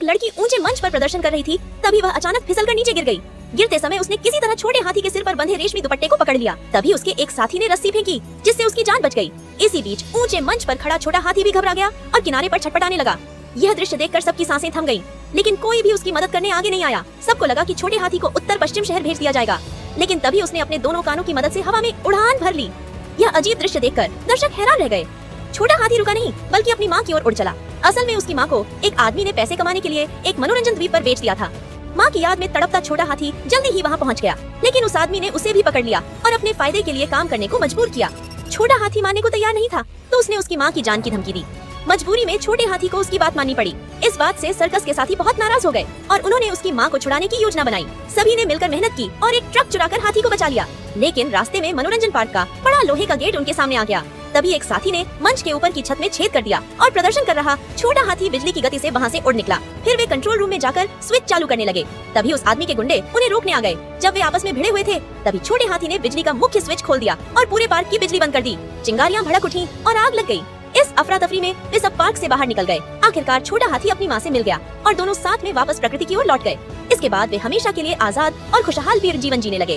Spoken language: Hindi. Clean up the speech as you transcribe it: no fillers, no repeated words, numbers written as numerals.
एक लड़की ऊंचे मंच पर प्रदर्शन कर रही थी, तभी वह अचानक फिसलकर नीचे गिर गई। गिरते समय उसने किसी तरह छोटे हाथी के सिर पर बंधे रेशमी दुपट्टे को पकड़ लिया। तभी उसके एक साथी ने रस्सी फेंकी, जिससे उसकी जान बच गई। इसी बीच ऊंचे मंच पर खड़ा छोटा हाथी भी घबरा गया और किनारे पर छटपटाने लगा। यह दृश्य देखकर सबकी सांसें थम गईं, लेकिन कोई भी उसकी मदद करने आगे नहीं आया। सबको लगा कि छोटे हाथी को उत्तर पश्चिम शहर भेज दिया जाएगा, लेकिन तभी उसने अपने दोनों कानों की मदद से हवा में उड़ान भर ली। यह अजीब दृश्य देखकर दर्शक हैरान रह गए। छोटा हाथी रुका नहीं, बल्कि अपनी माँ की ओर उड़ चला। असल में उसकी माँ को एक आदमी ने पैसे कमाने के लिए एक मनोरंजन द्वीप पर बेच दिया था। माँ की याद में तड़पता छोटा हाथी जल्दी ही वहाँ पहुँच गया, लेकिन उस आदमी ने उसे भी पकड़ लिया और अपने फायदे के लिए काम करने को मजबूर किया। छोटा हाथी मानने को तैयार नहीं था, तो उसने उसकी माँ की जान की धमकी दी। मजबूरी में छोटे हाथी को उसकी बात माननी पड़ी। इस बात से सर्कस के साथी बहुत नाराज हो गए और उन्होंने उसकी माँ को छुड़ाने की योजना बनाई। सभी ने मिलकर मेहनत की और एक ट्रक चुराकर हाथी को बचा लिया, लेकिन रास्ते में मनोरंजन पार्क का बड़ा लोहे का गेट उनके सामने आ गया। तभी एक साथी ने मंच के ऊपर की छत में छेद कर दिया और प्रदर्शन कर रहा छोटा हाथी बिजली की गति से वहाँ से उड़ निकला। फिर वे कंट्रोल रूम में जाकर स्विच चालू करने लगे। तभी उस आदमी के गुंडे उन्हें रोकने आ गए। जब वे आपस में भिड़े हुए थे, तभी छोटे हाथी ने बिजली का मुख्य स्विच खोल दिया और पूरे पार्क की बिजली बंद कर दी। चिंगारियां भड़क उठी और आग लग गई। इस अफरा तफरी में वे सब पार्क से बाहर निकल गए। आखिरकार छोटा हाथी अपनी माँ से मिल गया और दोनों साथ में वापस प्रकृति की ओर लौट गए। इसके बाद वे हमेशा के लिए आजाद और खुशहाल जीवन जीने लगे।